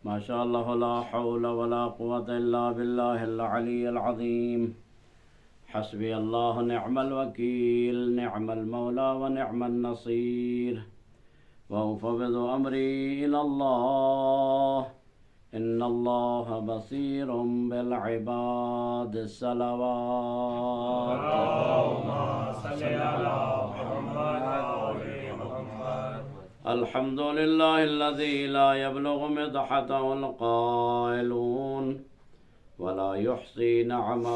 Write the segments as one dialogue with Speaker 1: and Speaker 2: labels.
Speaker 1: ما شاء الله لا حول ولا قوة إلا بالله العلي العظيم. حسبي الله نعم الوكيل نعم المولى ونعم النصير. وأفوض أمري إلى الله إن الله بصير بالعباد. الصلوات.
Speaker 2: اللهم صل على محمد وآل محمد.
Speaker 1: الحمد لله الذي لا يبلغ مدحته القائلون ولا يحصي نعماءه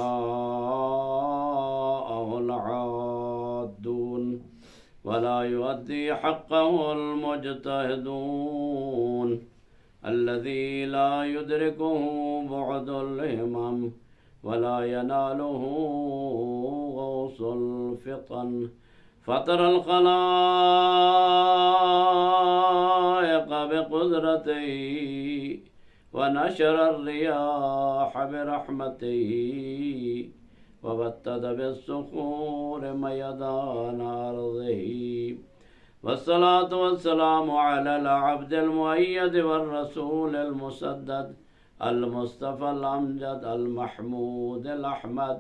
Speaker 1: العادون ولا يؤدي حقه المجتهدون الذي لا يدركه بعد الهمم ولا يناله غوص الفطن. فطر الخلائق بقدرته ونشر الرياح برحمته وبتد بالصخور ميدان أرضه. والصلاة والسلام على العبد المؤيد والرسول المسدد المصطفى الأمجد المحمود الأحمد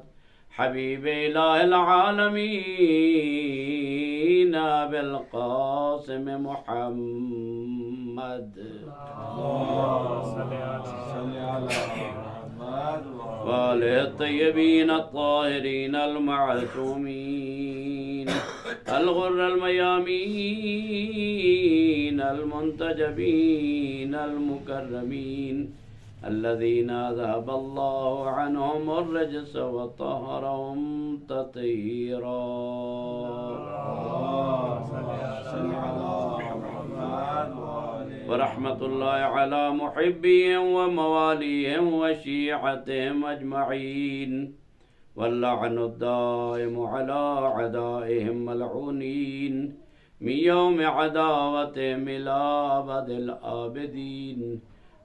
Speaker 1: حبيب إله العالمين أبي القاسم محمد. وآله الطيبين الطاهرين المعصومين الغر الميامين المنتجبين المكرمين الذين ذهب الله عنهم الرجس وطهرهم تطهيرا. ورحمة الله على محبهم ومواليهم وشيعتهم أجمعين واللعن الدائم على أعدائهم ملعونين من يوم عداوتهم إلى أبد الآبدين.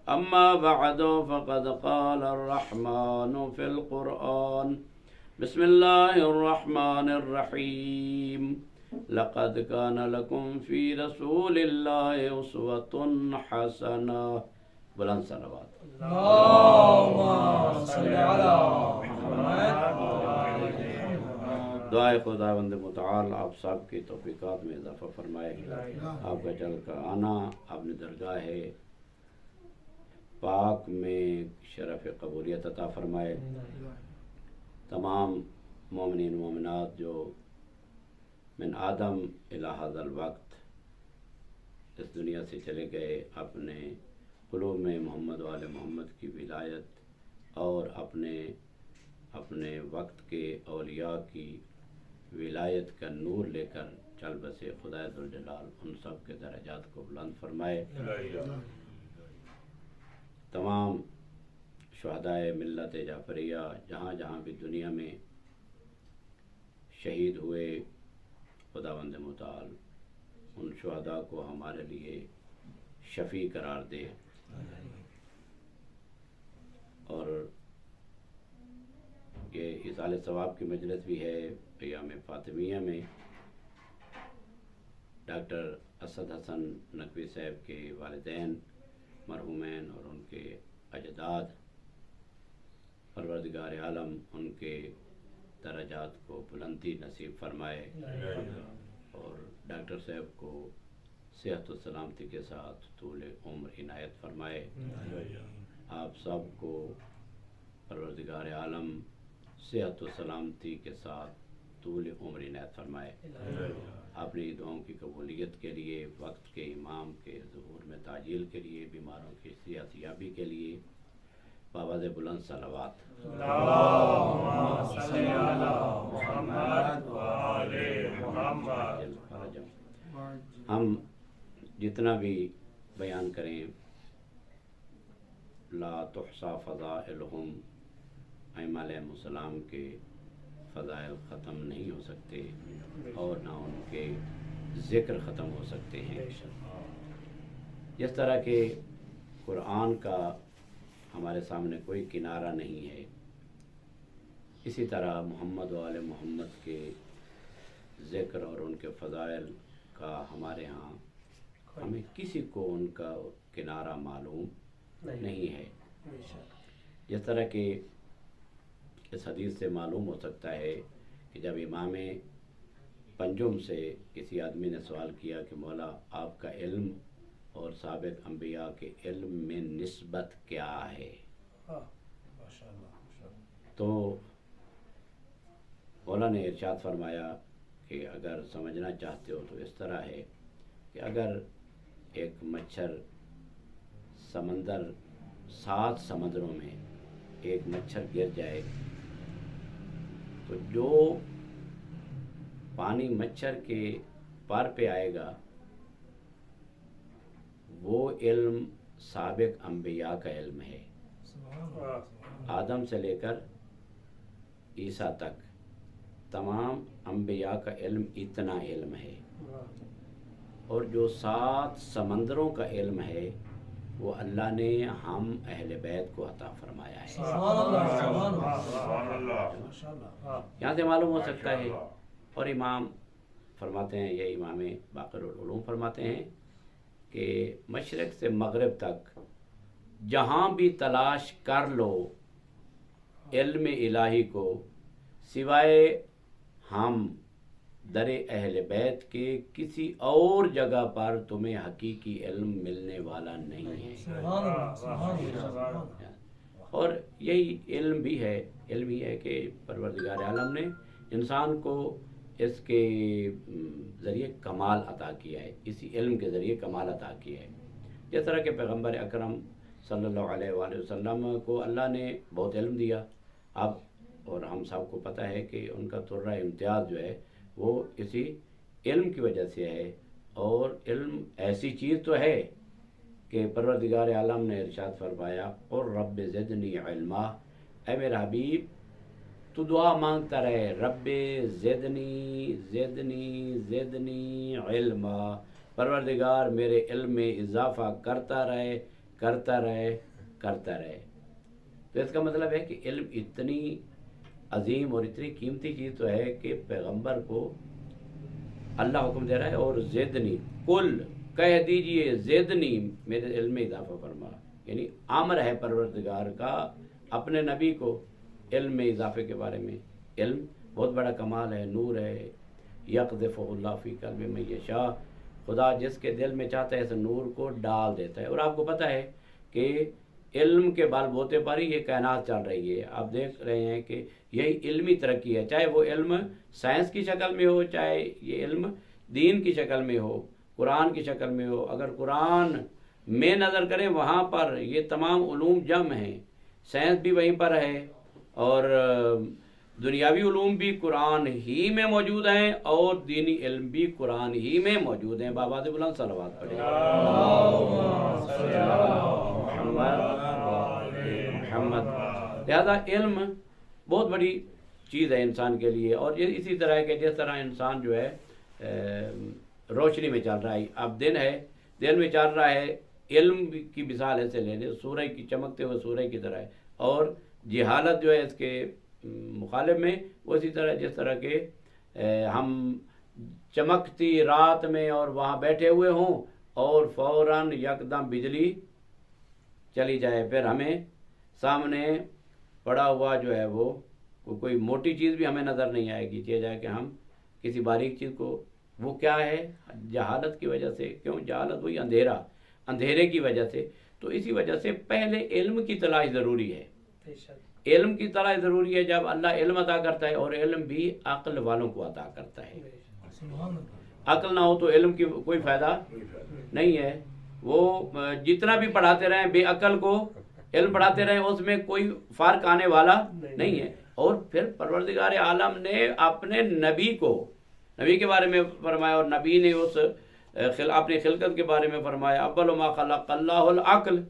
Speaker 1: أما بعد فقد قال الرحمن في القرآن بسم الله الرحمن الرحيم لقد كان لكم في رسول الله أسوة حسنة. بلند صلوات.
Speaker 2: اللهم صل على محمد وآل محمد.
Speaker 1: دعائے خداوند متعال آپ سب کی توفیقات میں اضافہ فرمائے. آپ کا چل کر آنا اپنی درگاہ پاک میں شرف قبولیت عطا فرمائے. تمام مومنین مومنات جو من آدم الی ھذا الوقت اس دنیا سے چلے گئے اپنے قلوب میں محمد وآل محمد کی ولایت اور اپنے وقت کے اولیاء کی ولایت کا نور لے کر چل بسے. خدا ذوالجلال ان سب کے درجات کو بلند فرمائے. تمام شہدائے ملت جعفریہ جہاں جہاں بھی دنیا میں شہید ہوئے خداوند متعال ان شہداء کو ہمارے لیے شفیع قرار دے. اور یہ اصال ثواب کی مجلس بھی ہے ایام فاطمیہ میں. ڈاکٹر اسد حسن نقوی صاحب کے والدین مرحومین اور ان کے اجداد پروردگار عالم ان کے درجات کو بلندی نصیب فرمائے اور ڈاکٹر صاحب کو صحت و سلامتی کے ساتھ طول عمر عنایت فرمائے. آپ سب کو پروردگار عالم صحت و سلامتی کے ساتھ طول عمر عنایت فرمائے. اپنی دعاؤں کی قبولیت کے لیے وقت کے امام کے ظہور میں تعجیل کے لیے بیماروں کی صحت یابی کے لیے بآواز بلند صلوات.
Speaker 2: اللهم صل على محمد وآل محمد.
Speaker 1: ہم جتنا بھی بیان کریں لا تحصى فضائلہم ائمہ علیہ السلام کے فضائل ختم نہیں ہو سکتے اور نہ ان کے ذکر ختم ہو سکتے ہیں. جس طرح کہ قرآن کا ہمارے سامنے کوئی کنارہ نہیں ہے اسی طرح محمد و آل محمد کے ذکر اور ان کے فضائل کا ہمارے ہاں ہمیں کسی کو ان کا کنارہ معلوم نہیں ہے. جس طرح کہ اس حدیث سے معلوم ہو سکتا ہے کہ جب امام پنجم سے کسی آدمی نے سوال کیا کہ مولا آپ کا علم اور سابق انبیاء کے علم میں نسبت کیا ہے، تو مولا نے ارشاد فرمایا کہ اگر سمجھنا چاہتے ہو تو اس طرح ہے کہ اگر ایک مچھر سمندر 7 سمندروں میں ایک مچھر گر جائے تو جو پانی مچھر کے پار پہ آئے گا وہ علم سابق انبیاء کا علم ہے. آدم سے لے کر عیسیٰ تک تمام انبیاء کا علم اتنا علم ہے، اور جو 7 سمندروں کا علم ہے وہ اللہ نے ہم اہل بیت کو عطا فرمایا ہے. یہاں سے معلوم ہو سکتا ہے. اور امام فرماتے ہیں، یہ امام باقر العلوم فرماتے ہیں کہ مشرق سے مغرب تک جہاں بھی تلاش کر لو علم الہی کو، سوائے ہم در اہل بیت کے کسی اور جگہ پر تمہیں حقیقی علم ملنے والا نہیں ہے. اور یہی علم بھی ہے، علم ہی ہے کہ پروردگار عالم نے انسان کو اس کے ذریعے کمال عطا کیا ہے، اسی علم کے ذریعے کمال عطا کیا ہے. جس طرح کہ پیغمبر اکرم صلی اللہ علیہ وآلہ وسلم کو اللہ نے بہت علم دیا. اب اور ہم سب کو پتہ ہے کہ ان کا طرہ امتیاز جو ہے وہ اسی علم کی وجہ سے ہے. اور علم ایسی چیز تو ہے کہ پروردگار عالم نے ارشاد فرمایا اور رب زدنی علما، اے میرا حبیب تو دعا مانگتا رہے، رب زدنی زدنی زدنی علما، پروردگار میرے علم میں اضافہ کرتا رہے کرتا رہے کرتا رہے. تو اس کا مطلب ہے کہ علم اتنی عظیم اور اتنی قیمتی چیز تو ہے کہ پیغمبر کو اللہ حکم دے رہا ہے اور زدنی، کل کہہ دیجئے زدنی، میرے علم میں اضافہ فرما. یعنی امر ہے پروردگار کا اپنے نبی کو علم میں اضافے کے بارے میں. علم بہت بڑا کمال ہے، نور ہے. یقذف اللہ فی قلب من یشاء، خدا جس کے دل میں چاہتا ہے اس نور کو ڈال دیتا ہے. اور آپ کو پتہ ہے کہ علم کے بال بوتے پر ہی یہ کائنات چل رہی ہے. آپ دیکھ رہے ہیں کہ یہی علمی ترقی ہے، چاہے وہ علم سائنس کی شکل میں ہو، چاہے یہ علم دین کی شکل میں ہو، قرآن کی شکل میں ہو. اگر قرآن میں نظر کریں وہاں پر یہ تمام علوم جمع ہیں، سائنس بھی وہیں پر ہے اور دنیاوی علوم بھی قرآن ہی میں موجود ہیں اور دینی علم بھی قرآن ہی میں موجود ہیں. بابا سے بلند صلوات پڑھیں. محمد. لہذا علم بہت بڑی چیز ہے انسان کے لیے. اور یہ اسی طرح ہے کہ جس طرح انسان جو ہے روشنی میں چل رہا ہے، اب دن ہے، دن میں چل رہا ہے، علم کی مثال ایسے لے لیں، سورج کی چمکتے ہوئے سورج کی طرح ہے. اور جہالت جو ہے اس کے مخالف میں وہ اسی طرح جس طرح کہ ہم چمکتی رات میں اور وہاں بیٹھے ہوئے ہوں اور فوراً یکدم بجلی چلی جائے، پھر ہمیں سامنے پڑا ہوا جو ہے وہ کوئی موٹی چیز بھی ہمیں نظر نہیں آئے گی. چاہے جائے کہ ہم کسی باریک چیز کو، وہ کیا ہے؟ جہالت کی وجہ سے. کیوں جہالت؟ وہی اندھیرے کی وجہ سے. تو اسی وجہ سے پہلے علم کی تلاش ضروری ہے. علم کی تلاش ضروری ہے. جب اللہ علم عطا کرتا ہے، اور علم بھی عقل والوں کو عطا کرتا ہے. عقل نہ ہو تو علم کی کوئی فائدہ نہیں ہے. وہ جتنا بھی پڑھاتے رہیں بے عقل کو علم پڑھاتے رہیں، اس میں کوئی فرق آنے والا نہیں ہے. اور پھر پروردگار عالم نے اپنے نبی کے بارے میں فرمایا، اور نبی نے اس اپنی خلقت کے بارے میں فرمایا اول ما خلق اللہ العقل،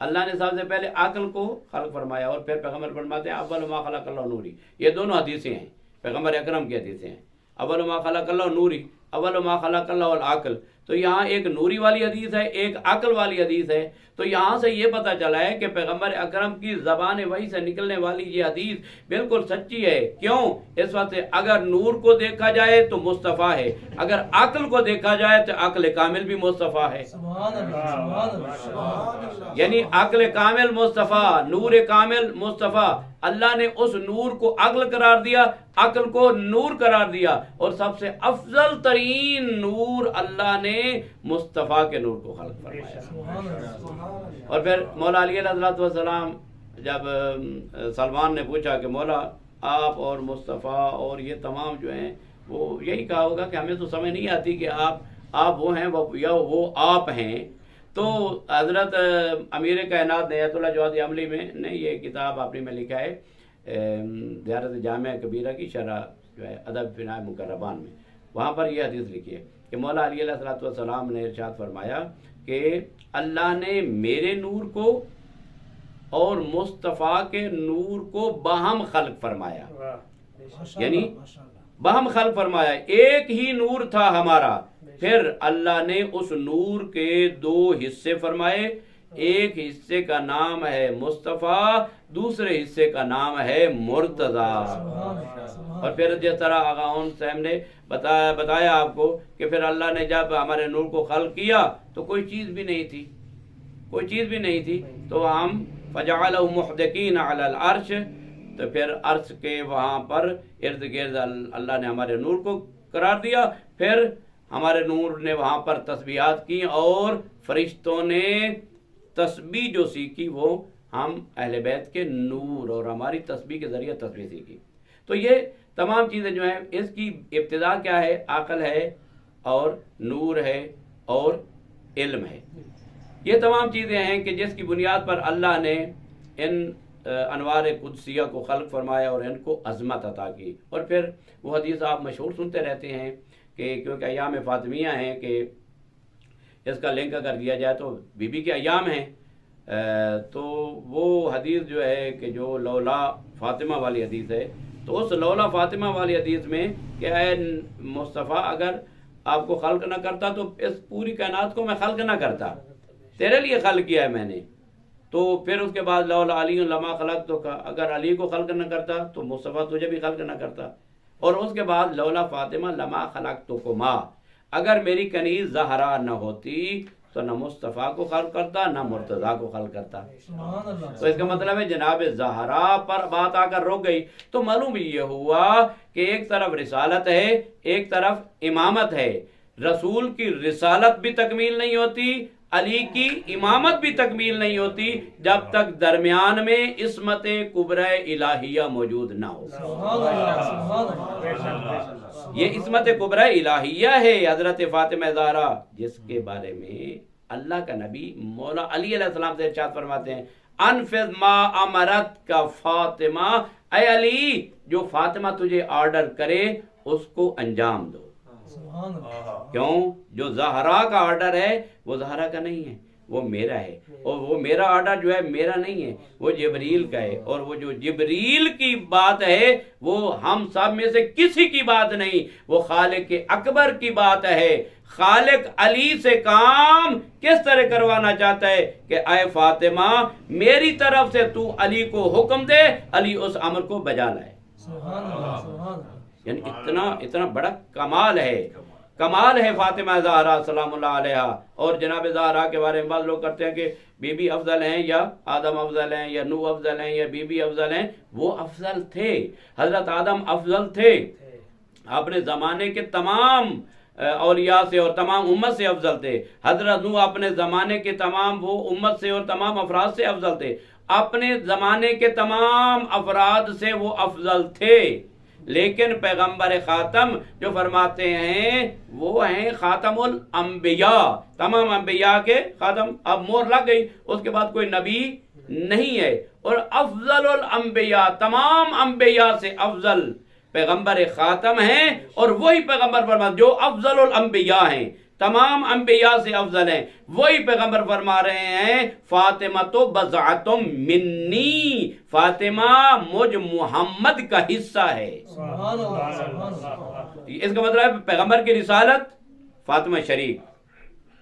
Speaker 1: اللہ نے سب سے پہلے عقل کو خلق فرمایا. اور پھر پیغمبر فرماتے ہیں اول ما خلق اللہ نوری. یہ دونوں حدیثیں ہیں، پیغمبر اکرم کی حدیثیں ہیں. اول ما خلق اللہ نوری، اول ما خلق اللہ العقل. تو یہاں ایک نوری والی حدیث ہے، ایک عقل والی حدیث ہے. تو یہاں سے یہ پتہ چلا ہے کہ پیغمبر اکرم کی زبان وحی سے نکلنے والی یہ حدیث بالکل سچی ہے. کیوں؟ اس وقت اگر نور کو دیکھا جائے تو مصطفیٰ ہے، اگر عقل کو دیکھا جائے تو عقل کامل بھی مصطفیٰ ہے.
Speaker 2: سبحان اللہ سبحان اللہ سبحان اللہ.
Speaker 1: یعنی عقل کامل مصطفیٰ، نور کامل مصطفیٰ. اللہ نے اس نور کو عقل قرار دیا، عقل کو نور قرار دیا، اور سب سے افضل ترین نور اللہ نے مصطفیٰ کے نور کو خلق فرمایا.
Speaker 2: سبحان اللہ.
Speaker 1: اور پھر مولا علی علیہ السلام جب سلمان نے پوچھا کہ مولا آپ اور مصطفیٰ اور یہ تمام جو ہیں، وہ یہی کہا ہوگا کہ ہمیں تو سمجھ نہیں آتی کہ آپ وہ ہیں یا وہ آپ ہیں. تو حضرت امیر کائنات نیت اللہ جوادی عملی میں نے یہ کتاب اپنی میں لکھا ہے زیارت جامعہ کبیرہ کی شرح جو ہے ادب بناء مقربان میں، وہاں پر یہ حدیث لکھی ہے کہ مولا علی علیہ السلام نے ارشاد فرمایا کہ اللہ نے میرے نور کو اور مصطفیٰ کے نور کو باہم خلق فرمایا. یعنی باہم خلق فرمایا، ایک ہی نور تھا ہمارا، پھر اللہ نے اس نور کے دو حصے فرمائے. ایک حصے کا نام ہے مصطفیٰ، دوسرے حصے کا نام ہے مرتضیٰ. اور پھر جس طرح آغاؤن صاحب نے بتایا آپ کو کہ پھر اللہ نے جب ہمارے نور کو خلق کیا تو کوئی چیز بھی نہیں تھی، کوئی چیز بھی نہیں تھی. تو ہم فَجَعَلَهُ مُحْدَقِينَ عَلَى الْعَرْشِ، تو پھر عرش کے وہاں پر ارد گرد اللہ نے ہمارے نور کو قرار دیا. پھر ہمارے نور نے وہاں پر تسبیحات کی، اور فرشتوں نے تسبیح جو سیکھی وہ ہم اہل بیت کے نور اور ہماری تسبیح کے ذریعے تسبیح سیکھی. تو یہ تمام چیزیں جو ہیں، اس کی ابتدا کیا ہے؟ عقل ہے اور نور ہے اور علم ہے. یہ تمام چیزیں ہیں کہ جس کی بنیاد پر اللہ نے ان انوار قدسیہ کو خلق فرمایا اور ان کو عظمت عطا کی. اور پھر وہ حدیث آپ مشہور سنتے رہتے ہیں کہ کیونکہ ایام فاطمیہ ہیں، کہ اس کا لنک اگر دیا جائے تو بی بی کے ایام ہیں. تو وہ حدیث جو ہے کہ جو لولا فاطمہ والی حدیث ہے، تو اس لولا فاطمہ والی حدیث میں کہ اے مصطفیٰ اگر آپ کو خلق نہ کرتا تو اس پوری کائنات کو میں خلق نہ کرتا، تیرے لیے خلق کیا ہے میں نے. تو پھر اس کے بعد لولا علی لما خلق تو کا، اگر علی کو خلق نہ کرتا تو مصطفیٰ تجھے بھی خلق نہ کرتا. اور اس کے بعد لولا فاطمہ لما خلقتکما، اگر میری کنیز زہرا نہ ہوتی تو نہ مصطفیٰ کو خلق کرتا نہ مرتضیٰ کو خلق کرتا. تو اس کا مطلب ہے جناب زہرا پر بات آ کر رک گئی. تو معلوم یہ ہوا کہ ایک طرف رسالت ہے، ایک طرف امامت ہے. رسول کی رسالت بھی تکمیل نہیں ہوتی، علی کی امامت بھی تکمیل نہیں ہوتی جب تک درمیان میں عصمت کبریٰ الہیہ موجود نہ ہو. یہ عصمت کبریٰ الہیہ ہے حضرت فاطمہ زہرا، جس کے بارے میں اللہ کا نبی مولا علی علیہ السلام سے ارشاد فرماتے ہیں انفذ ما امرت کا فاطمہ، اے علی جو فاطمہ تجھے آرڈر کرے اس کو انجام دو. کیوں؟ جو زہرا کا آرڈر ہے وہ زہرا کا نہیں ہے، وہ میرا ہے. اور وہ میرا آرڈر جو ہے میرا نہیں ہے، وہ جبریل کا ہے. اور وہ جو جبریل کی بات ہے وہ ہم سب میں سے کسی کی بات نہیں، وہ خالق اکبر کی بات ہے. خالق علی سے کام کس طرح کروانا چاہتا ہے کہ اے فاطمہ میری طرف سے تو علی کو حکم دے، علی اس امر کو بجا لائے. یعنی اتنا بڑا کمال ہے فاطمہ زہرا سلام اللہ علیہا. اور جناب زہرا کے بارے میں بعض لوگ کرتے ہیں کہ بی بی افضل ہیں یا آدم افضل ہیں یا نوح افضل ہیں یا بی بی افضل ہیں. وہ افضل تھے، حضرت آدم افضل تھے، اپنے زمانے کے تمام اولیاء سے اور تمام امت سے افضل تھے. حضرت نوح اپنے زمانے کے تمام وہ امت سے اور تمام افراد سے افضل تھے. اپنے زمانے کے تمام افراد سے وہ افضل تھے. لیکن پیغمبر خاتم جو فرماتے ہیں وہ ہیں خاتم الانبیاء، تمام انبیاء کے خاتم. اب مور لگ گئی، اس کے بعد کوئی نبی نہیں ہے. اور افضل الانبیاء، تمام انبیاء سے افضل پیغمبر خاتم ہیں. اور وہی پیغمبر فرماتے جو افضل الانبیاء ہیں، تمام انبیاء سے افضل ہیں، وہی پیغمبر فرما رہے ہیں فاطمہ تو بضعۃ منی، فاطمہ مجھ محمد کا حصہ ہے. اس کا مطلب ہے پیغمبر کی رسالت فاطمہ شریک،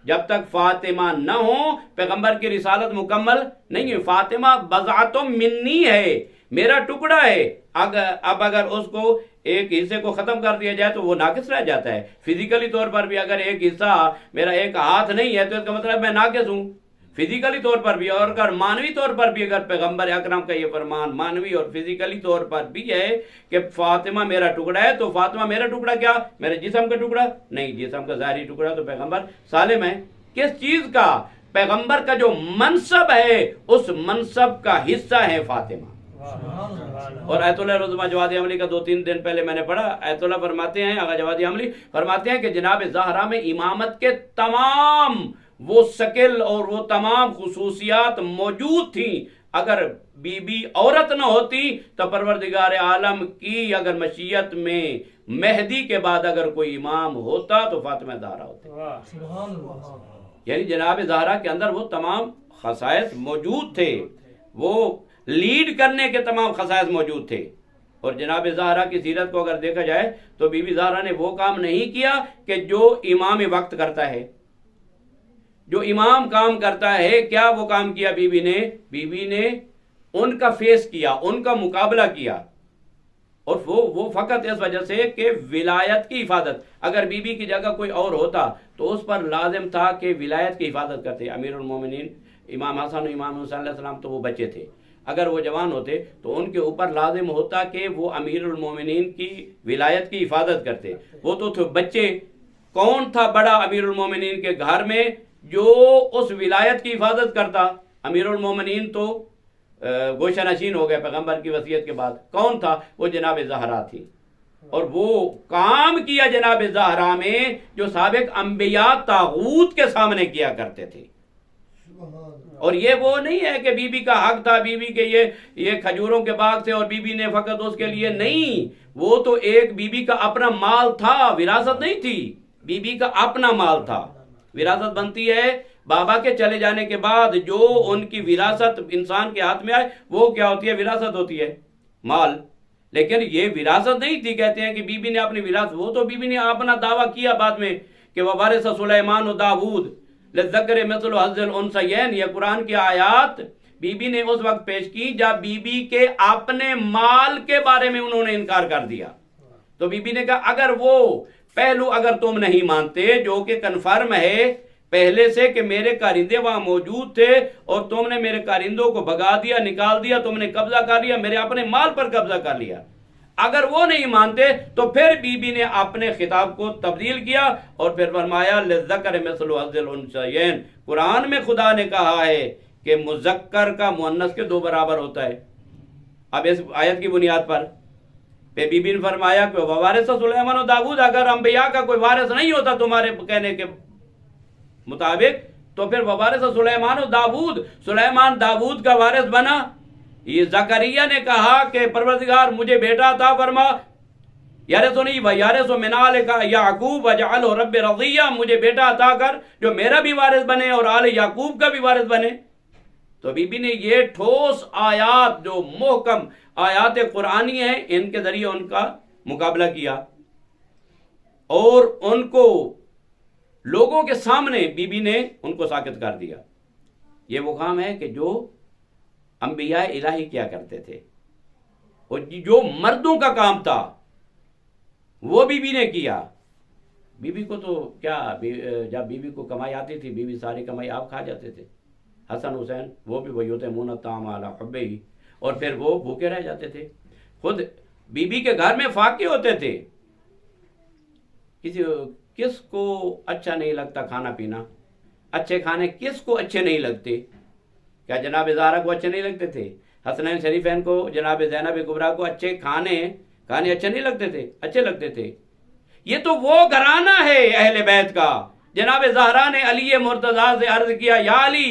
Speaker 1: جب تک فاطمہ نہ ہو پیغمبر کی رسالت مکمل نہیں ہے. فاطمہ بضعۃ منی ہے، میرا ٹکڑا ہے. اب اگر اس کو ایک حصے کو ختم کر دیا جائے تو وہ ناقص رہ جاتا ہے. فزیکلی طور پر بھی اگر ایک حصہ میرا ایک ہاتھ نہیں ہے تو اس کا مطلب میں ناقص ہوں فزیکلی طور پر بھی. اور اگر مانوی طور پر بھی اگر پیغمبر اکرم کا یہ فرمان مانوی اور فزیکلی طور پر بھی ہے کہ فاطمہ میرا ٹکڑا ہے، تو فاطمہ میرا ٹکڑا کیا میرے جسم کا ٹکڑا نہیں، جسم کا ظاہری ٹکڑا تو پیغمبر سالم ہے. کس چیز کا؟ پیغمبر کا جو منصب ہے اس منصب کا حصہ ہے فاطمہ. اور آیت اللہ رضمہ جوادی عملی کا 2-3 دن پہلے میں نے پڑھا. آیت اللہ فرماتے ہیں، آغا جوادی عملی فرماتے ہیں کہ جناب زہرا میں امامت کے تمام وہ شکل اور وہ تمام خصوصیات موجود تھیں. اگر بی بی عورت نہ ہوتی تو پروردگار عالم کی اگر مشیت میں مہدی کے بعد اگر کوئی امام ہوتا تو فاطمہ زہرا ہوتی.
Speaker 2: سبحان اللہ.
Speaker 1: یعنی جناب زہرا کے اندر وہ تمام خصائص موجود تھے، وہ لیڈ کرنے کے تمام خصائص موجود تھے. اور جناب زہرا کی سیرت کو اگر دیکھا جائے تو بی بی زہرا نے وہ کام نہیں کیا کہ جو امام وقت کرتا ہے. جو امام کام کرتا ہے کیا وہ کام کیا بی بی نے ان کا فیس کیا، ان کا مقابلہ کیا. اور وہ فقط اس وجہ سے کہ ولایت کی حفاظت. اگر بی بی کی جگہ کوئی اور ہوتا تو اس پر لازم تھا کہ ولایت کی حفاظت کرتے. امیر المومنین امام حسن و امام حسین علیہ السلام تو وہ بچے تھے، اگر وہ جوان ہوتے تو ان کے اوپر لازم ہوتا کہ وہ امیر المومنین کی ولایت کی حفاظت کرتے. وہ تو تھے بچے. کون تھا بڑا امیر المومنین کے گھر میں جو اس ولایت کی حفاظت کرتا؟ امیر المومنین تو گوشہ نشین ہو گئے پیغمبر کی وصیت کے بعد. کون تھا؟ وہ جناب زہرا تھی. اور وہ کام کیا جناب زہرا میں جو سابق انبیاء طاغوت کے سامنے کیا کرتے تھے. اور یہ وہ نہیں ہے کہ بی بی کا حق تھا، بی بی کے یہ کھجوروں کے باغ تھے اور بی بی نے فقط اس کے لیے نہیں. وہ تو ایک بی بی کا اپنا مال تھا، وراثت نہیں تھی. بی بی کا اپنا مال تھا. وراثت بنتی ہے بابا کے چلے جانے کے بعد. جو ان کی وراثت انسان کے ہاتھ میں آئے وہ کیا ہوتی ہے؟ وراثت ہوتی ہے، مال. لیکن یہ وراثت نہیں تھی. کہتے ہیں کہ بی بی نے اپنی وراثت، وہ تو بی بی نے اپنا دعویٰ کیا بعد میں کہ وَوَارِثَ سُلَيْمَانُ داود لِلذَّكَرِ مِثْلُ حَظِّ الْأُنثَيَيْنِ. یہ قرآن کی آیات بی بی نے اس وقت پیش کی جب بی بی کے اپنے مال کے بارے میں انہوں نے انکار کر دیا. تو بی بی نے کہا اگر وہ پہلو اگر تم نہیں مانتے جو کہ کنفرم ہے پہلے سے کہ میرے کارندے وہاں موجود تھے اور تم نے میرے کارندوں کو بھگا دیا، نکال دیا، تم نے قبضہ کر لیا، میرے اپنے مال پر قبضہ کر لیا، اگر وہ نہیں مانتے تو پھر بی بی نے اپنے خطاب کو تبدیل کیا اور پھر فرمایا للذکر مثل حظ الانثیین. قرآن میں خدا نے کہا ہے کہ مذکر کا مؤنث کے 2 برابر ہوتا ہے. اب اس آیت کی بنیاد پر بی بی نے فرمایا کہ ووارث سلیمان و داود، اگر انبیاء کا کوئی وارث نہیں ہوتا تمہارے کہنے کے مطابق تو پھر ووارث سلیمان و داود، سلیمان داود کا وارث بنا. یہ زکریا نے کہا کہ پروردگار مجھے بیٹا عطا فرما، یارثنی و یارث من آل یعقوب وجعلہ رب رضیہ، مجھے بیٹا عطا کر جو میرا بھی وارث بنے اور آل یعقوب کا بھی وارث بنے. تو بی بی نے یہ ٹھوس آیات جو محکم آیات قرآنی ہیں ان کے ذریعے ان کا مقابلہ کیا اور ان کو لوگوں کے سامنے بی بی نے ان کو ساکت کر دیا. یہ وہ کام ہے کہ جو انبیاء الہی کیا کرتے تھے اور جو مردوں کا کام تھا وہ بی بی نے کیا. بی بی کو تو کیا جب بی بی کو کمائی آتی تھی بی بی ساری کمائی آپ کھا جاتے تھے. حسن حسین وہ بھی وہی ہوتے مون الطعام علی حبہ، اور پھر وہ بھوکے رہ جاتے تھے. خود بی بی کے گھر میں فاقے ہوتے تھے. کس کو اچھا نہیں لگتا کھانا پینا؟ اچھے کھانے کس کو اچھے نہیں لگتے؟ کیا جناب زہرا کو اچھے نہیں لگتے تھے؟ حسنین شریفین کو، جناب زینب کبریٰ کو اچھے کھانے اچھے نہیں لگتے تھے؟ اچھے لگتے تھے. یہ تو وہ گھرانہ ہے اہل بیت کا. جناب زہرا نے علی مرتضیٰ سے عرض کیا یا علی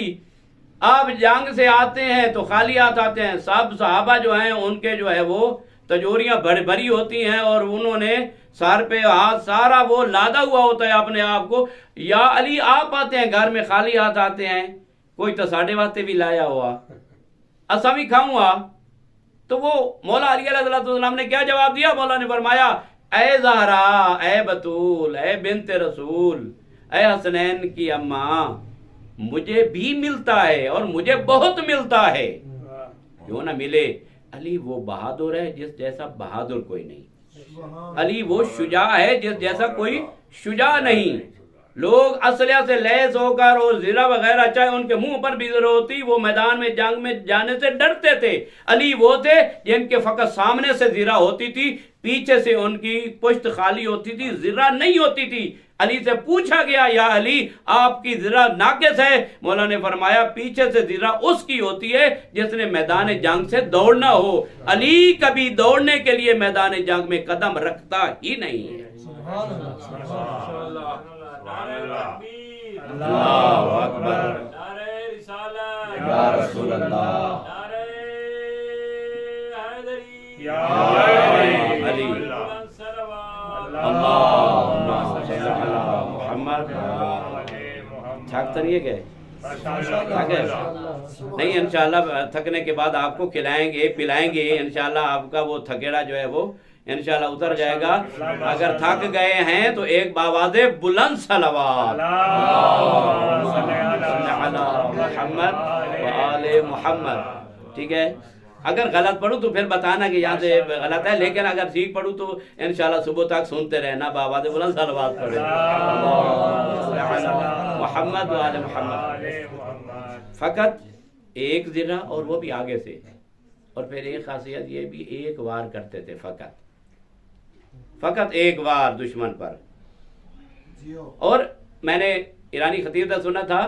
Speaker 1: آپ جنگ سے آتے ہیں تو خالی ہاتھ آتے ہیں. سب صحابہ جو ہیں ان کے جو ہے وہ تجوریاں بھری ہوتی ہیں اور انہوں نے سر پہ ہاتھ سارا وہ لادا ہوا ہوتا ہے اپنے آپ کو. یا علی آپ آتے ہیں گھر میں خالی ہاتھ آتے ہیں، کوئی تو ساڑھے واسطے بھی لایا ہوا، اسا بھی کھاؤں گا. تو وہ مولا علی علیہ السلام نے کیا جواب دیا؟ مولا نے فرمایا اے زہرا، اے بطول، اے بنت رسول، اے حسنین کی اماں مجھے بھی ملتا ہے اور مجھے بہت ملتا ہے، کیوں نہ ملے؟ علی وہ بہادر ہے جس جیسا بہادر کوئی نہیں، علی وہ شجاع ہے جس جیسا کوئی شجاع نہیں۔ لوگ اسلحہ سے لیس ہو کر اور زرہ وغیرہ چاہے ان کے منہ پر بھی زرہ ہوتی، وہ میدان میں جنگ میں جانے سے ڈرتے تھے۔ علی وہ تھے جن کے فقط سامنے سے زرہ ہوتی تھی، پیچھے سے ان کی پشت خالی ہوتی تھی، زرہ نہیں ہوتی تھی۔ علی سے پوچھا گیا یا علی آپ کی زرہ ناقص ہے؟ مولا نے فرمایا پیچھے سے زرہ اس کی ہوتی ہے جس نے میدان جنگ سے دوڑنا ہو، علی کبھی دوڑنے کے لیے میدان جنگ میں قدم رکھتا ہی نہیں ہے۔ اللہ اکبر، یا رسول اللہ، علی، اللہم صلی علی محمد۔ تھک تو نہیں گئے؟ نہیں، انشاءاللہ تھکنے کے بعد آپ کو کھلائیں گے پلائیں گے، انشاءاللہ آپ کا وہ تھکیڑا جو ہے وہ انشاءاللہ اتر جائے گا۔ اگر تھک گئے ہیں تو ایک باواز بلند صلوات محمد وآل محمد، ٹھیک ہے؟ اگر غلط پڑھوں تو پھر بتانا کہ یہاں سے غلط ہے، لیکن اگر ٹھیک پڑھوں تو انشاءاللہ صبح تک سنتے رہنا، باواز بلند صلوات پڑھیں محمد وآل محمد۔ فقط ایک زرہ اور وہ بھی آگے سے، اور پھر ایک خاصیت یہ بھی ایک وار کرتے تھے، فقط ایک وار دشمن پر۔ اور میں نے ایرانی خطیب سے سنا تھا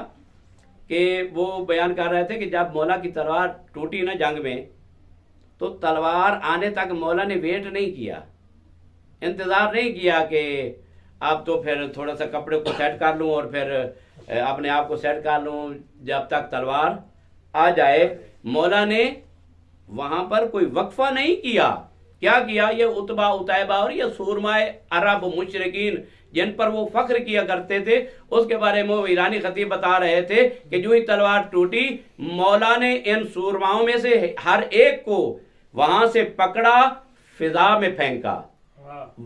Speaker 1: کہ وہ بیان کر رہے تھے کہ جب مولا کی تلوار ٹوٹی نا جنگ میں، تو تلوار آنے تک مولا نے ویٹ نہیں کیا، انتظار نہیں کیا کہ اب تو پھر تھوڑا سا کپڑے کو سیٹ کر لوں اور پھر اپنے آپ کو سیٹ کر لوں جب تک تلوار آ جائے۔ مولا نے وہاں پر کوئی وقفہ نہیں کیا۔ کیا کیا؟ یہ عتبہ اتیبہ اور یہ سورمائے عرب مشرکین جن پر وہ فخر کیا کرتے تھے، اس کے بارے میں وہ ایرانی خطیب بتا رہے تھے کہ جو ہی تلوار ٹوٹی، مولا نے ان سورماؤں میں سے ہر ایک کو وہاں سے پکڑا، فضا میں پھینکا،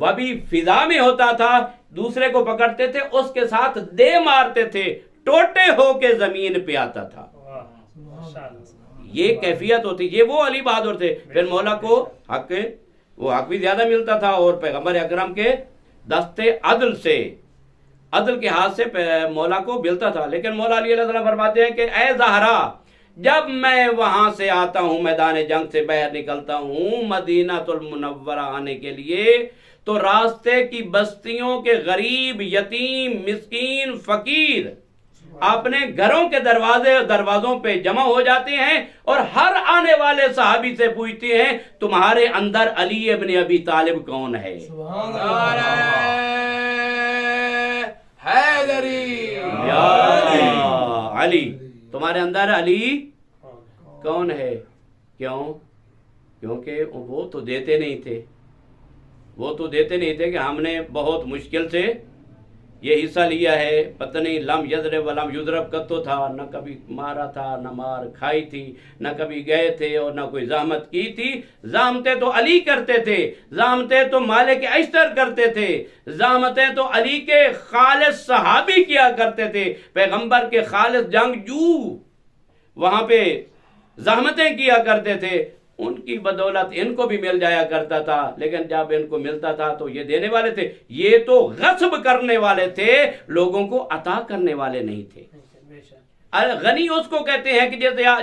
Speaker 1: وہ بھی فضا میں ہوتا تھا، دوسرے کو پکڑتے تھے، اس کے ساتھ دے مارتے تھے، ٹوٹے ہو کے زمین پہ آتا تھا۔ یہ کیفیت ہوتی، یہ وہ علی بہادر تھے۔ پھر مولا کو حق بھی زیادہ ملتا تھا، اور پیغمبر اکرم کے دستے عدل سے، عدل کے ہاتھ سے مولا کو ملتا تھا۔ لیکن مولا علیہ السلام فرماتے ہیں کہ اے زہرا، جب میں وہاں سے آتا ہوں، میدان جنگ سے باہر نکلتا ہوں مدینہ المنورہ آنے کے لیے، تو راستے کی بستیوں کے غریب، یتیم، مسکین، فقیر اپنے گھروں کے دروازوں پہ جمع ہو جاتے ہیں، اور ہر آنے والے صحابی سے پوچھتے ہیں تمہارے اندر علی ابن ابی طالب کون ہے؟ حیدری، یا علی، تمہارے اندر علی کون ہے؟ کیوں؟ کیونکہ وہ تو دیتے نہیں تھے، وہ تو دیتے نہیں تھے کہ ہم نے بہت مشکل سے یہ حصہ لیا ہے، پتہ نہیں لم یضرب ولم یضرب کتو تھا، نہ کبھی مارا تھا، نہ مار کھائی تھی، نہ کبھی گئے تھے اور نہ کوئی زحمت کی تھی۔ زحمتیں تو علی کرتے تھے، زحمتیں تو مالک اشتر کرتے تھے، زحمتیں تو علی کے خالص صحابی کیا کرتے تھے، پیغمبر کے خالص جنگجو وہاں پہ زحمتیں کیا کرتے تھے، ان کی بدولت ان کو بھی مل جایا کرتا تھا۔ لیکن جب ان کو ملتا تھا تو یہ دینے والے تھے، یہ تو غصب کرنے والے تھے، لوگوں کو عطا کرنے والے نہیں تھے۔ غنی اس کو کہتے ہیں کہ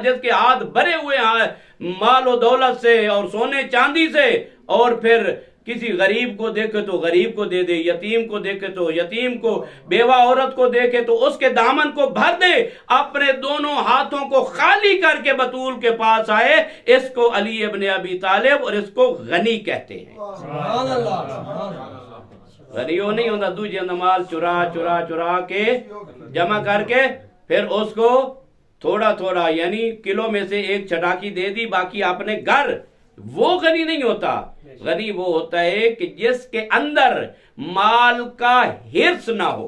Speaker 1: جس کے ہاتھ بھرے ہوئے ہیں مال و دولت سے اور سونے چاندی سے، اور پھر کسی غریب کو دیکھے تو غریب کو دے دے، یتیم کو دیکھے تو یتیم کو، بیوہ عورت کو دیکھے تو اس کے دامن کو بھر دے، اپنے دونوں ہاتھوں کو خالی کر کے بطول کے پاس آئے، اس کو علی ابن ابی طالب اور اس کو غنی کہتے ہیں۔
Speaker 2: سبحان اللہ، سبحان اللہ۔
Speaker 1: غنی وہ نہیں ہوتا دوجے مال چرا کے جمع کر کے پھر اس کو تھوڑا تھوڑا، یعنی کلو میں سے ایک چٹاکی دے دی، باقی اپنے گھر، وہ غنی نہیں ہوتا۔ غنی وہ ہوتا ہے کہ جس کے اندر مال کا حرص نہ ہو،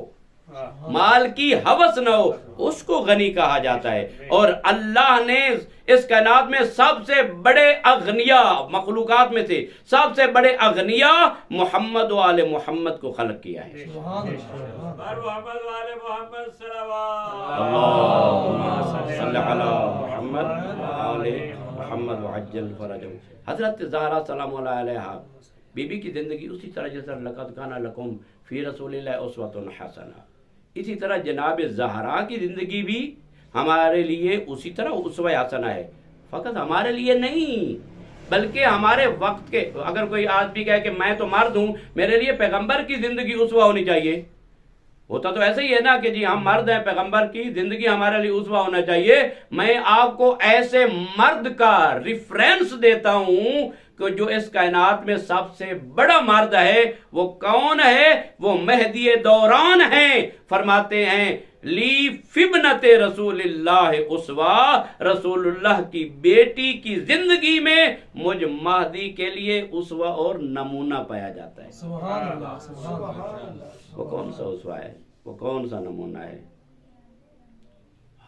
Speaker 1: مال کی ہوس نہ ہو، اس کو غنی کہا جاتا ہے۔ اور اللہ نے اس کائنات میں سب سے بڑے اغنیاء مخلوقات میں سے سب سے بڑے اغنیاء محمد و آل محمد کو خلق کیا ہے۔
Speaker 3: محمد و آل محمد صلوات
Speaker 1: اللہم صلی علی محمد و آل محمد وعجل فرجہم۔ حضرت زہرا سلام اللہ علیہا بی بی کی زندگی اسی طرح جیسا لقد کان لکم فی رسول اللہ اسوۃ حسنہ، اسی طرح جناب زہرا کی زندگی بھی ہمارے لیے اسی طرح اسوہ حسنہ ہے، فقط ہمارے لیے نہیں بلکہ ہمارے وقت کے۔ اگر کوئی آج بھی کہے کہ میں تو مرد ہوں، میرے لیے پیغمبر کی زندگی اسوہ ہونی چاہیے، ہوتا تو ایسے ہی ہے نا کہ جی ہم مرد ہیں، پیغمبر کی زندگی ہمارے لیے اسوہ ہونا چاہیے۔ میں آپ کو ایسے مرد کا ریفرنس دیتا ہوں کہ جو اس کائنات میں سب سے بڑا مرد ہے۔ وہ کون ہے؟ وہ مہدی دوران ہیں۔ فرماتے ہیں لی فبنت رسول اللہ اسوہ، رسول اللہ کی بیٹی کی زندگی میں مجھ مہدی کے لیے اسوہ اور نمونہ پایا جاتا ہے۔
Speaker 2: سبحان اللہ، سبحان اللہ۔
Speaker 1: وہ کون سا اسوہ ہے؟ وہ کون سا نمونہ ہے؟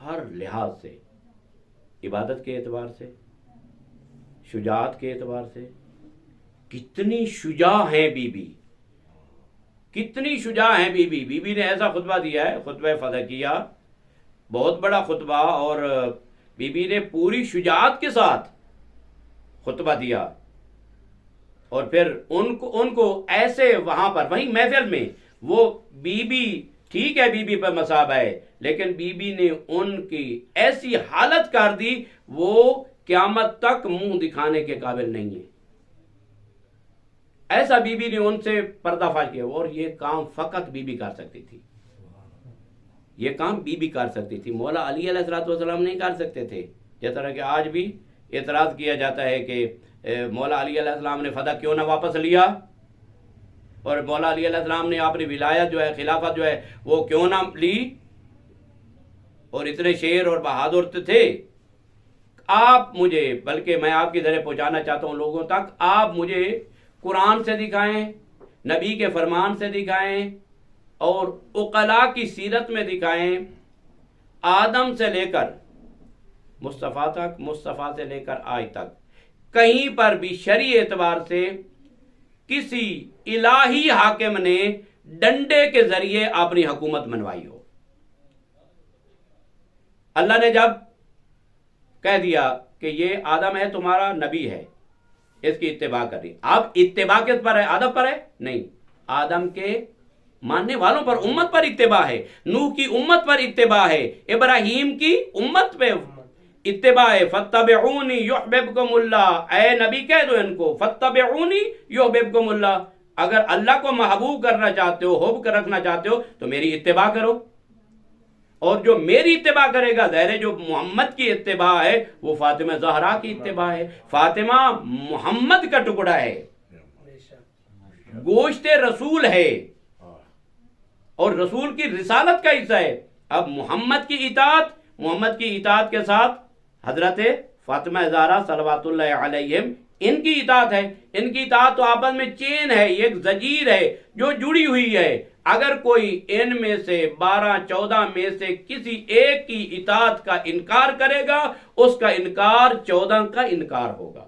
Speaker 1: ہر لحاظ سے، عبادت کے اعتبار سے، شجاعت کے اعتبار سے، کتنی شجاع ہیں بی بی، کتنی شجاع ہیں بی بی۔ بی بی نے ایسا خطبہ دیا ہے، خطبہ فدقیہ، بہت بڑا خطبہ، اور بی بی نے پوری شجاعت کے ساتھ خطبہ دیا، اور پھر ان کو ایسے وہاں پر وہیں محفل میں وہ بی بی، ٹھیک ہے بی بی پر مصاب ہے، لیکن بی بی نے ان کی ایسی حالت کر دی وہ قیامت تک منہ دکھانے کے قابل نہیں ہے۔ ایسا بی بی نے ان سے پردہ فاش کیا، اور یہ کام فقط بی بی کر سکتی تھی، یہ کام بی بی کر سکتی تھی، مولا علی علیہ السلام نہیں کر سکتے تھے۔ جس طرح کہ آج بھی اعتراض کیا جاتا ہے کہ مولا علی علیہ السلام نے فتح کیوں نہ واپس لیا، اور مولا علی علیہ السلام نے اپنی ولایت جو ہے، خلافت جو ہے، وہ کیوں نہ لی، اور اتنے شیر اور بہادر تھے۔ آپ مجھے، بلکہ میں آپ کی ذریعے پہنچانا چاہتا ہوں لوگوں تک، آپ مجھے قرآن سے دکھائیں، نبی کے فرمان سے دکھائیں، اور عقلاء کی سیرت میں دکھائیں، آدم سے لے کر مصطفیٰ تک، مصطفیٰ سے لے کر آج تک کہیں پر بھی شرعی اعتبار سے کسی الہی حاکم نے ڈنڈے کے ذریعے اپنی حکومت منوائی ہو۔ اللہ نے جب کہہ دیا کہ یہ آدم ہے تمہارا نبی ہے، اس کی اتباع کر رہی، اب اتباع کس پر ہے؟ آدم پر ہے؟ نہیں، آدم کے ماننے والوں پر، امت پر اتباع ہے، نوح کی امت پر اتباع ہے، ابراہیم کی امت پہ اتباع ہے۔ فاتبعونی یحببکم اللہ، اے نبی کہہ دو ان کو فاتبعونی یحببکم اللہ، اگر اللہ کو محبوب کرنا چاہتے ہو، حب رکھنا چاہتے ہو تو میری اتباع کرو، اور جو میری اتباع کرے گا، ظاہر ہے جو محمد کی اتباع ہے وہ فاطمہ زہرا کی اتباع ہے۔ فاطمہ محمد کا ٹکڑا ہے، گوشت رسول ہے، اور رسول کی رسالت کا حصہ ہے۔ اب محمد کی اطاعت کے ساتھ حضرت فاطمہ زہرا صلوات اللہ علیہم، ان کی اطاعت ہے۔ ان کی اطاعت تو آپس میں چین ہے، ایک زنجیر ہے جو جڑی ہوئی ہے۔ اگر کوئی ان میں سے 12-14 میں سے کسی ایک کی اطاعت کا انکار کرے گا، اس کا انکار 14 کا انکار ہوگا۔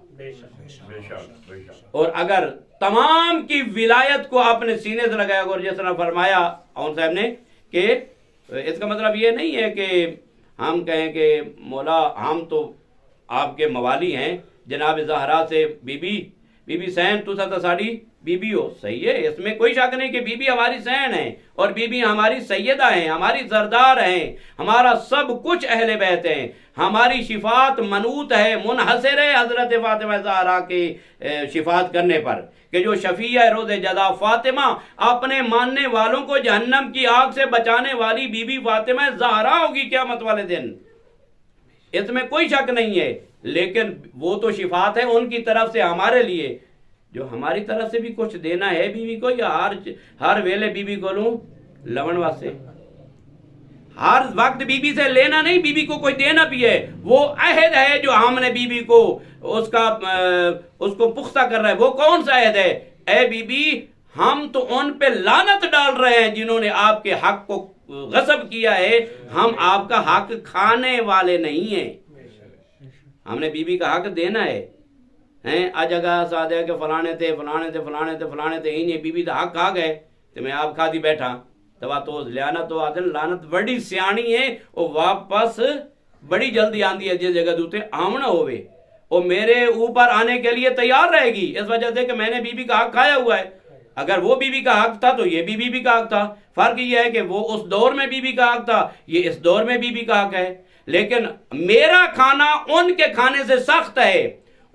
Speaker 1: اور اگر تمام کی ولایت کو اپنے سینے سے لگایا گا، اور جس طرح فرمایا اون صاحب نے کہ اس کا مطلب یہ نہیں ہے کہ ہم کہیں کہ مولا ہم تو آپ کے موالی ہیں، جناب زہرا سے بی بی سین تو سا ساڑی بی بی ہو، صحیح ہے، اس میں کوئی شک نہیں کہ بی بی ہماری سین ہیں، اور بی بی ہماری سیدہ ہیں، ہماری سردار ہیں، ہمارا سب کچھ اہل بیت ہیں، ہماری شفاعت منوط ہے، منحصر ہے حضرت فاطمہ زہرا کی شفاعت کرنے پر، کہ جو شفیع روز جزا فاطمہ، اپنے ماننے والوں کو جہنم کی آگ سے بچانے والی بی بی فاطمہ زہرا ہوگی قیامت والے دن، اس میں کوئی شک نہیں ہے۔ لیکن وہ تو شفاعت ہے ان کی طرف سے ہمارے لیے، جو ہماری طرف سے بھی کچھ دینا ہے بیوی کو، یا ہر ویلے بیوی کو لوں لون واسطے، ہر وقت بیوی سے لینا نہیں، بیوی کو کوئی دینا بھی ہے، وہ عہد ہے جو ہم نے بیوی کو اس کو پختہ کر رہا ہے۔ وہ کون سا عہد ہے؟ اے بیوی، ہم تو ان پہ لعنت ڈال رہے ہیں جنہوں نے آپ کے حق کو غصب کیا ہے، ہم آپ کا حق کھانے والے نہیں ہیں، ہم نے بیوی کا حق دینا ہے۔ آج اگر سادہ کہ فلانے تھے انہیں بیوی دا حق کھا گئے تو میں آپ کھا دی بیٹھا توا تو لعنت و آدن لعنت بڑی سیانی ہے، وہ واپس بڑی جلدی آندی ہے جس جگہ دوتے آمنا ہوئے، وہ میرے اوپر آنے کے لیے تیار رہے گی، اس وجہ سے کہ میں نے بیوی کا حق کھایا ہوا ہے۔ اگر وہ بیوی کا حق تھا تو یہ بھی بیوی کا حق تھا، فرق یہ ہے کہ وہ اس دور میں بیوی کا حق تھا، یہ اس دور میں بیوی کا حق ہے۔ لیکن میرا کھانا ان کے کھانے سے سخت ہے،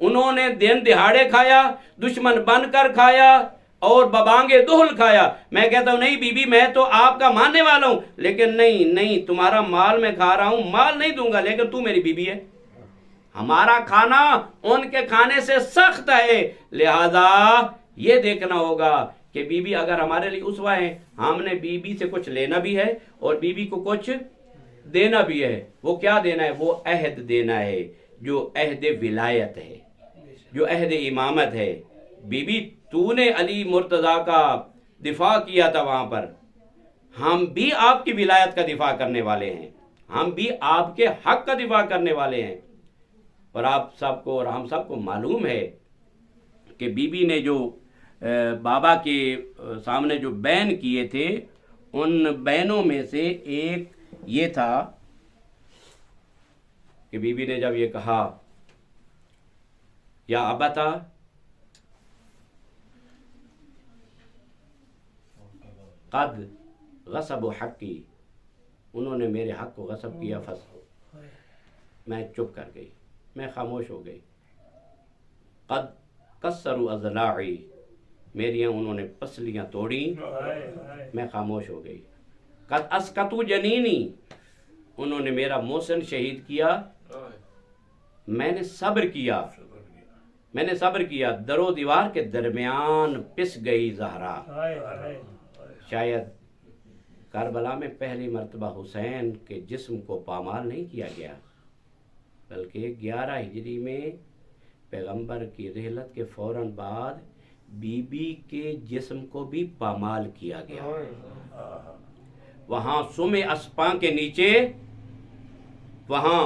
Speaker 1: انہوں نے دن دہاڑے کھایا، دشمن بن کر کھایا اور ببانگے دہل کھایا۔ میں کہتا ہوں نہیں بی بی میں تو آپ کا ماننے والا ہوں، لیکن نہیں تمہارا مال میں کھا رہا ہوں، مال نہیں دوں گا، لیکن تو میری بی بی ہے۔ ہمارا کھانا ان کے کھانے سے سخت ہے، لہذا یہ دیکھنا ہوگا کہ بی بی اگر ہمارے لیے اسوہ ہے، ہم نے بی بی سے کچھ لینا بھی ہے اور بی بی کو کچھ دینا بھی ہے۔ وہ کیا دینا ہے؟ وہ عہد دینا ہے، جو عہد ولایت ہے، جو عہد امامت ہے۔ بی بی تو نے علی مرتضیٰ کا دفاع کیا تھا وہاں پر، ہم بھی آپ کی ولایت کا دفاع کرنے والے ہیں، ہم بھی آپ کے حق کا دفاع کرنے والے ہیں۔ اور آپ سب کو اور ہم سب کو معلوم ہے کہ بی بی نے جو بابا کے سامنے جو بین کیے تھے، ان بینوں میں سے ایک یہ تھا کہ بی بی نے جب یہ کہا یا ابتا قد غصب حقی، انہوں نے میرے حق کو غصب کیا، میں چپ کر گئی، میں خاموش ہو گئی۔ قد کسروا اضلاعی، میری انہوں نے پسلیاں توڑی، میں خاموش ہو گئی۔ قد اسقطوا جنینی، انہوں نے میرا محسن شہید کیا، میں نے صبر کیا، در و دیوار کے درمیان پس گئی زہرا۔ شاید کربلا میں پہلی مرتبہ حسین کے جسم کو پامال نہیں کیا گیا، بلکہ 11 ہجری میں پیغمبر کی رحلت کے فوراً بعد بی بی کے جسم کو بھی پامال کیا گیا۔ وہاں سم اسپاں کے نیچے، وہاں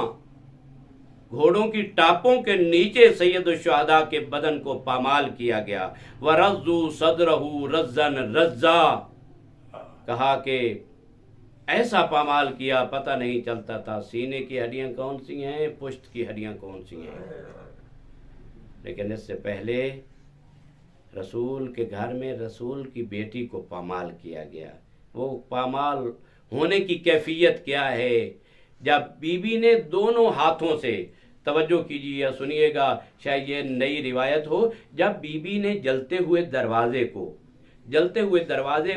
Speaker 1: گھوڑوں کی ٹاپوں کے نیچے سید الشہداء کے بدن کو پامال کیا گیا۔ وَرَزُّوا صَدْرَهُ رَزًّا رَزًّا، کہا کہ ایسا پامال کیا پتہ نہیں چلتا تھا سینے کی ہڈیاں کون سی ہیں، پشت کی ہڈیاں کون سی ہیں۔ لیکن اس سے پہلے رسول کے گھر میں رسول کی بیٹی کو پامال کیا گیا۔ وہ پامال ہونے کی کیفیت کیا ہے؟ جب بی بی نے دونوں ہاتھوں سے، توجہ کیجیے یا سنیے گا، شاید یہ نئی روایت ہو، جب بی بی نے جلتے ہوئے دروازے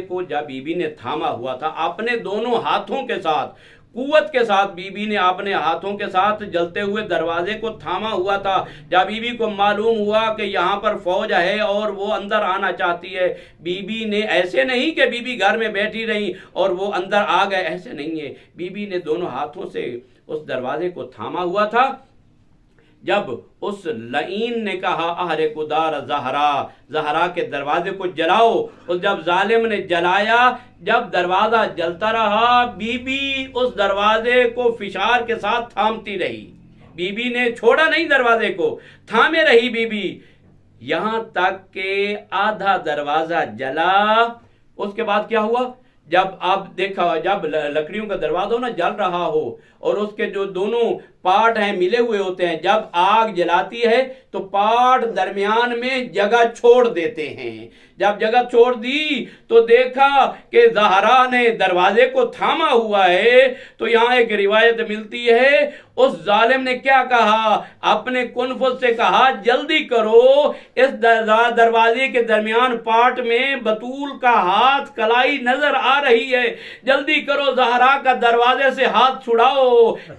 Speaker 1: کو جب بی بی نے تھاما ہوا تھا اپنے دونوں ہاتھوں کے ساتھ، قوت کے ساتھ بی بی نے اپنے ہاتھوں کے ساتھ جلتے ہوئے دروازے کو تھاما ہوا تھا۔ جب بی بی کو معلوم ہوا کہ یہاں پر فوج ہے اور وہ اندر آنا چاہتی ہے، بی بی نے ایسے نہیں کہ بی بی گھر میں بیٹھی رہی اور وہ اندر آ گئے، ایسے نہیں ہے، بی بی نے دونوں ہاتھوں سے اس دروازے کو تھاما ہوا تھا۔ جب اس لعین نے کہا احرق دار زہرا کے دروازے کو جلاؤ، اور جب ظالم نے جلایا، جب دروازہ جلتا رہا، بی بی اس دروازے کو فشار کے ساتھ تھامتی رہی، بی بی نے چھوڑا نہیں دروازے کو، تھامے رہی بی بی، یہاں تک کہ آدھا دروازہ جلا۔ اس کے بعد کیا ہوا؟ جب آپ دیکھا، جب لکڑیوں کا دروازہ نہ جل رہا ہو اور اس کے جو دونوں پارٹ ہیں ملے ہوئے ہوتے ہیں، جب آگ جلاتی ہے تو پارٹ درمیان میں جگہ چھوڑ دیتے ہیں۔ جب جگہ چھوڑ دی تو دیکھا کہ زہرا نے دروازے کو تھاما ہوا ہے، تو یہاں ایک روایت ملتی ہے، اس ظالم نے کیا کہا؟ اپنے کنفذ سے کہا جلدی کرو، اس دروازے کے درمیان پارٹ میں بطول کا ہاتھ کلائی نظر آ رہی ہے، جلدی کرو زہرا کا دروازے سے ہاتھ چھڑاؤ۔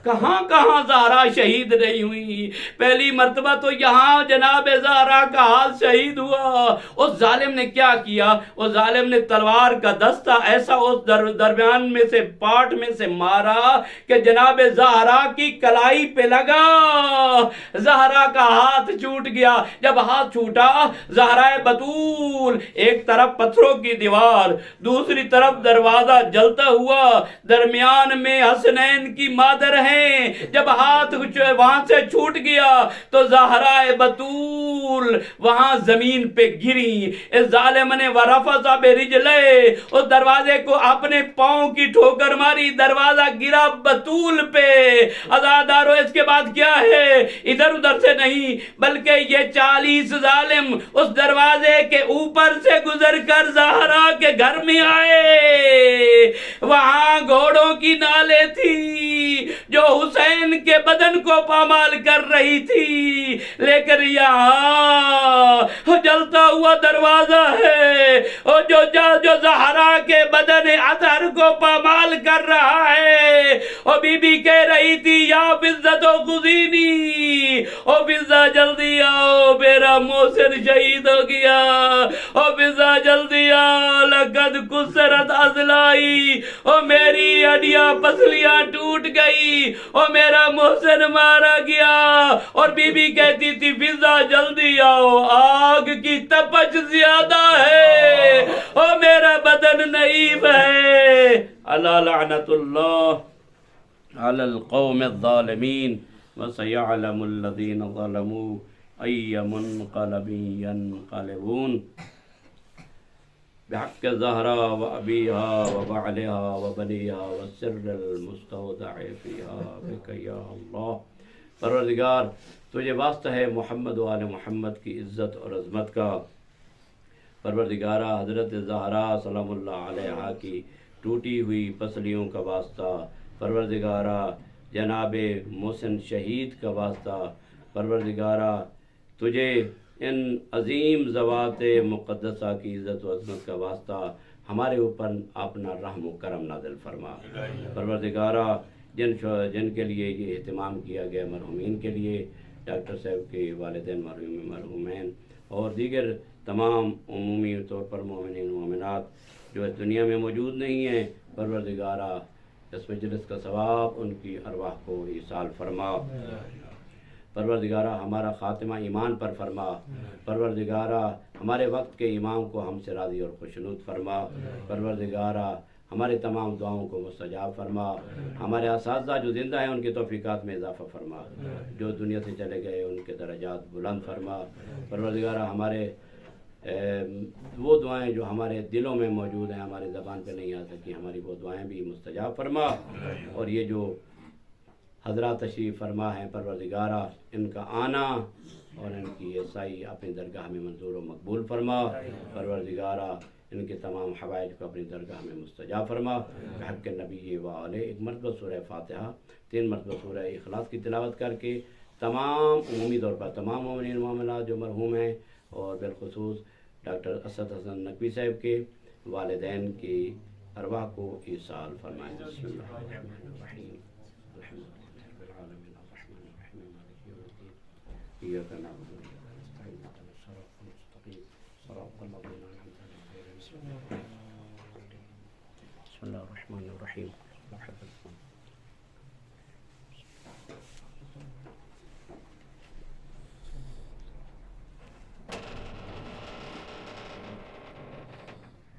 Speaker 1: کہاں زہرا شہید نہیں ہوئی. پہلی مرتبہ تو یہاں جناب زہرا کا ہاتھ شہید ہوا. اس ظالم نے کیا کیا؟ اس ظالم نے تلوار کا دستہ ایسا اس درمیان میں سے پاٹ میں سے مارا کہ جناب زہرا کی کلائی پہ لگا. زہرا کا ہاتھ چھوٹ گیا. جب ہاتھ چھوٹا زہرا بتول ایک طرف پتھروں کی دیوار دوسری طرف دروازہ جلتا ہوا درمیان میں حسنین کی مادر ہیں. جب ہاتھ وہاں سے چھوٹ گیا تو زہرا بتول وہاں زمین پہ گری. اس ظالم نے ورفض برجلے اس دروازے کو اپنے پاؤں کی ٹھوکر ماری. دروازہ گرا بتول پہ. عزادارو اس کے بعد کیا ہے؟ ادھر ادھر سے نہیں بلکہ یہ 40 ظالم اس دروازے کے اوپر سے گزر کر زہرا کے گھر میں آئے. وہاں گھوڑوں کی نالے تھی جو حسین کے بدن کو پامال کر رہی تھی. لیکن یہاں جلتا ہوا دروازہ ہے اور جو زہرا کے بدن اطہر کو پامال کر رہا ہے. اور بی بی کہہ رہی تھی یا فضت و خزینی، او فضا جلدی آؤ میرا محسن شہید ہو گیا. او فضا جلدی آؤ لقد کسرت اضلاعی، او میری ہڈیاں پسلیاں ٹوٹ گئی، او میرا محسن مارا گیا. اور بی بی کہتی تھی فضا جلدی آؤ آگ کی تپش زیادہ ہے، او میرا بدن نحیف ہے. اللہ لعنت اللہ علی القوم الظالمین وسیعلم الذین ظلموا ای منقلب ینقلبون. بحق زہرا و ابیہا و بعلہا و بنیہا و سر المستودع فیہا بک یا اللہ. پروردگار تجھے واسطہ ہے محمد و آل محمد کی عزت اور عظمت کا. پروردگارہ حضرت زہرا سلام اللہ علیہا کی ٹوٹی ہوئی پسلیوں کا واسطہ. پروردگارہ جناب محسن شہید کا واسطہ. پروردگارہ تجھے ان عظیم ذوات مقدسہ کی عزت و عظمت کا واسطہ ہمارے اوپر اپنا رحم و کرم نازل فرما. پروردگارہ جن کے لیے یہ اہتمام کیا گیا مرحومین کے لیے، ڈاکٹر صاحب کے والدین مرحومین اور دیگر تمام عمومی طور پر مومنین مومنات جو اس دنیا میں موجود نہیں ہیں، پروردگارہ اس مجلس کا ثواب ان کی ارواح کو ایصال فرما. پروردگارہ ہمارا خاتمہ ایمان پر فرما. پروردگارہ ہمارے وقت کے امام کو ہم سے راضی اور خوشنود فرما. پروردگارہ ہمارے تمام دعاؤں کو مستجاب فرما. ہمارے اساتذہ جو زندہ ہیں ان کی توفیقات میں اضافہ فرما. جو دنیا سے چلے گئے ان کے درجات بلند فرما. پروردگارہ ہمارے وہ دعائیں جو ہمارے دلوں میں موجود ہیں ہماری زبان پہ نہیں آ سکی، ہماری وہ دعائیں بھی مستجاب فرما. اور یہ جو حضرات تشریف فرما ہیں پروردگارہ ان کا آنا اور ان کی عیسائی اپنی درگاہ میں منظور و مقبول فرما. پروردگارہ ان کے تمام حوائج کو اپنی درگاہ میں مستجاب فرما. بحق نبی و آلہ ایک مرتبہ سورہ فاتحہ 3 مرتبہ سورہ اخلاص کی تلاوت کر کے تمام عمومی طور پر تمام مومنین مومنات جو مرحوم ہیں اور بالخصوص ڈاکٹر اسد حسن نقوی صاحب کے والدین کی ارواح کو ایصال فرمائیں. بسم اللہ الرحمن الرحیم. الحمد للہ رب العالمین الرحمن الرحیم مالک یوم الدین. ایاک نعبد